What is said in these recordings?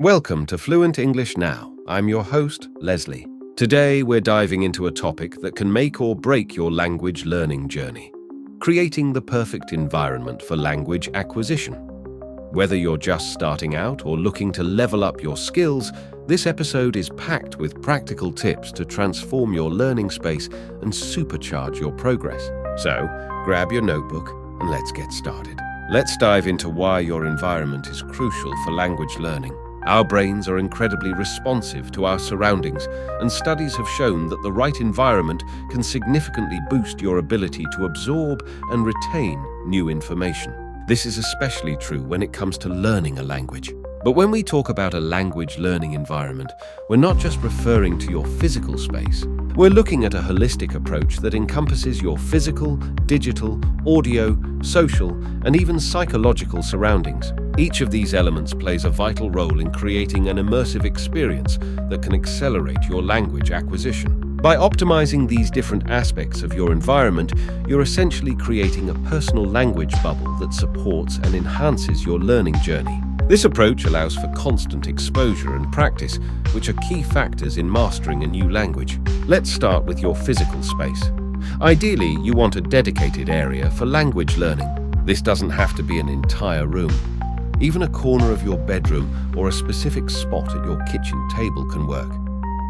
Welcome to Fluent English Now. I'm your host, Leslie. Today, we're diving into a topic that can make or break your language learning journey: creating the perfect environment for language acquisition. Whether you're just starting out or looking to level up your skills, this episode is packed with practical tips to transform your learning space and supercharge your progress. So, grab your notebook and let's get started. Let's dive into why your environment is crucial for language learning. Our brains are incredibly responsive to our surroundings, and studies have shown that the right environment can significantly boost your ability to absorb and retain new information. This is especially true when it comes to learning a language. But when we talk about a language learning environment, we're not just referring to your physical space. We're looking at a holistic approach that encompasses your physical, digital, audio, social, and even psychological surroundings. Each of these elements plays a vital role in creating an immersive experience that can accelerate your language acquisition. By optimizing these different aspects of your environment, you're essentially creating a personal language bubble that supports and enhances your learning journey. This approach allows for constant exposure and practice, which are key factors in mastering a new language. Let's start with your physical space. Ideally, you want a dedicated area for language learning. This doesn't have to be an entire room. Even a corner of your bedroom or a specific spot at your kitchen table can work.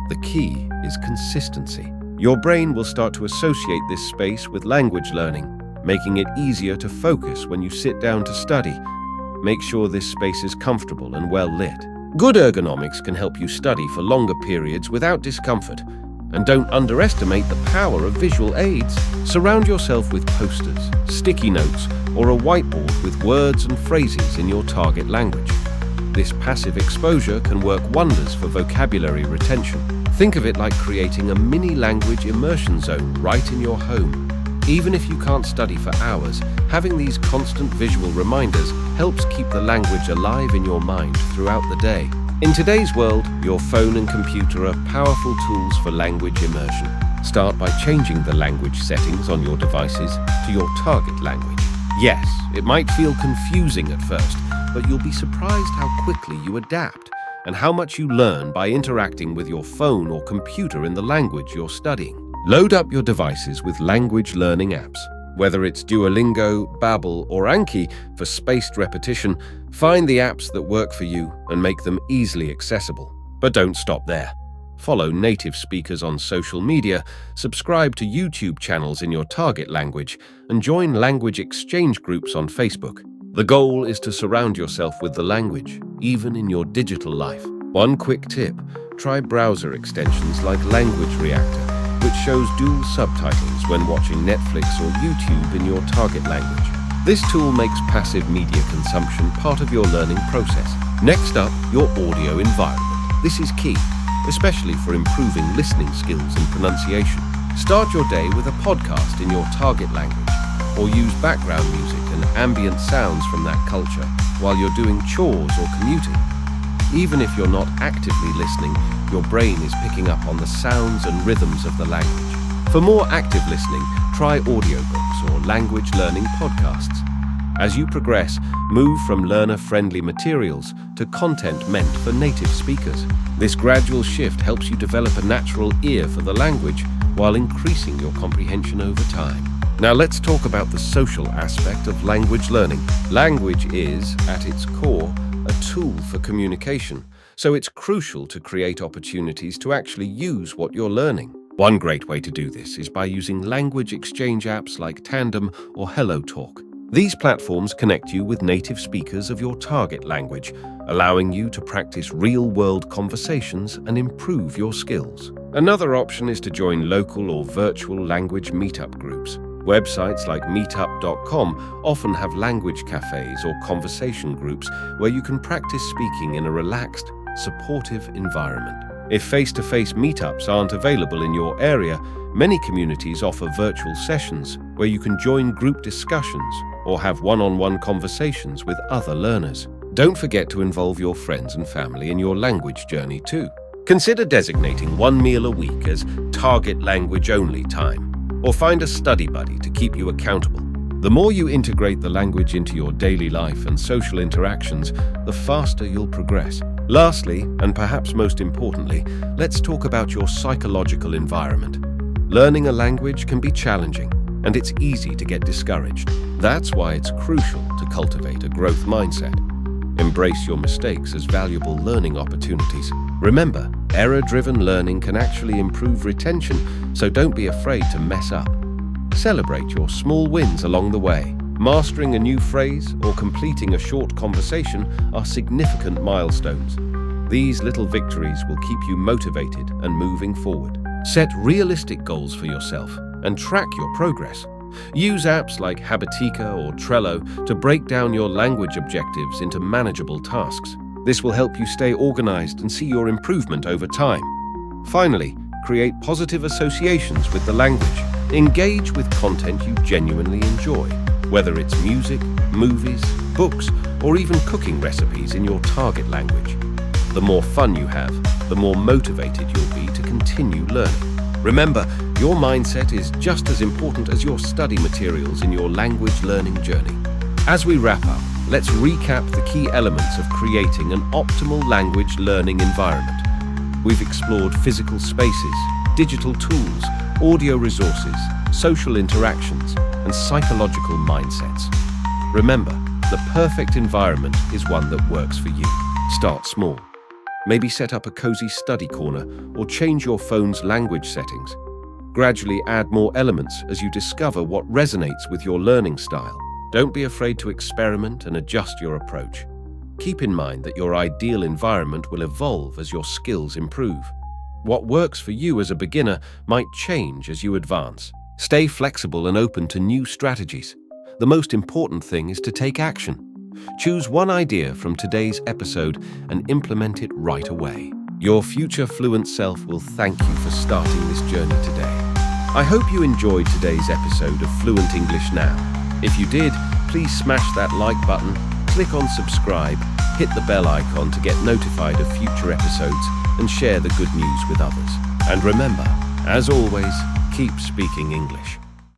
The key is consistency. Your brain will start to associate this space with language learning, making it easier to focus when you sit down to study. Make sure this space is comfortable and well lit. Good ergonomics can help you study for longer periods without discomfort. And don't underestimate the power of visual aids. Surround yourself with posters, sticky notes, or a whiteboard with words and phrases in your target language. This passive exposure can work wonders for vocabulary retention. Think of it like creating a mini language immersion zone right in your home. Even if you can't study for hours, having these constant visual reminders helps keep the language alive in your mind throughout the day. In today's world, your phone and computer are powerful tools for language immersion. Start by changing the language settings on your devices to your target language. Yes, it might feel confusing at first, but you'll be surprised how quickly you adapt and how much you learn by interacting with your phone or computer in the language you're studying. Load up your devices with language learning apps. Whether it's Duolingo, Babbel, or Anki for spaced repetition, find the apps that work for you and make them easily accessible. But don't stop there. Follow native speakers on social media, subscribe to YouTube channels in your target language, and join language exchange groups on Facebook. The goal is to surround yourself with the language, even in your digital life. One quick tip: try browser extensions like Language Reactor, which shows dual subtitles when watching Netflix or YouTube in your target language. This tool makes passive media consumption part of your learning process. Next up, your audio environment. This is key, especially for improving listening skills and pronunciation. Start your day with a podcast in your target language, or use background music and ambient sounds from that culture while you're doing chores or commuting. Even if you're not actively listening, your brain is picking up on the sounds and rhythms of the language. For more active listening, try audiobooks or language learning podcasts. As you progress, move from learner-friendly materials to content meant for native speakers. This gradual shift helps you develop a natural ear for the language while increasing your comprehension over time. Now let's talk about the social aspect of language learning. Language is, at its core, a tool for communication, so it's crucial to create opportunities to actually use what you're learning. One great way to do this is by using language exchange apps like Tandem or HelloTalk. These platforms connect you with native speakers of your target language, allowing you to practice real-world conversations and improve your skills. Another option is to join local or virtual language meetup groups. Websites like meetup.com often have language cafes or conversation groups where you can practice speaking in a relaxed, supportive environment. If face-to-face meetups aren't available in your area, many communities offer virtual sessions where you can join group discussions or have one-on-one conversations with other learners. Don't forget to involve your friends and family in your language journey too. Consider designating one meal a week as target language only time, or find a study buddy to keep you accountable. The more you integrate the language into your daily life and social interactions, the faster you'll progress. Lastly, and perhaps most importantly, let's talk about your psychological environment. Learning a language can be challenging, and it's easy to get discouraged. That's why it's crucial to cultivate a growth mindset. Embrace your mistakes as valuable learning opportunities. Remember, error-driven learning can actually improve retention, so don't be afraid to mess up. Celebrate your small wins along the way. Mastering a new phrase or completing a short conversation are significant milestones. These little victories will keep you motivated and moving forward. Set realistic goals for yourself and track your progress. Use apps like Habitica or Trello to break down your language objectives into manageable tasks. This will help you stay organized and see your improvement over time. Finally, create positive associations with the language. Engage with content you genuinely enjoy, whether it's music, movies, books, or even cooking recipes in your target language. The more fun you have, the more motivated you'll be to continue learning. Remember, your mindset is just as important as your study materials in your language learning journey. As we wrap up, let's recap the key elements of creating an optimal language learning environment. We've explored physical spaces, digital tools, audio resources, social interactions, and psychological mindsets. Remember, the perfect environment is one that works for you. Start small. Maybe set up a cozy study corner or change your phone's language settings. Gradually add more elements as you discover what resonates with your learning style. Don't be afraid to experiment and adjust your approach. Keep in mind that your ideal environment will evolve as your skills improve. What works for you as a beginner might change as you advance. Stay flexible and open to new strategies. The most important thing is to take action. Choose one idea from today's episode and implement it right away. Your future fluent self will thank you for starting this journey today. I hope you enjoyed today's episode of Fluent English Now. If you did, please smash that like button, click on subscribe, hit the bell icon to get notified of future episodes, and share the good news with others. And remember, as always, keep speaking English.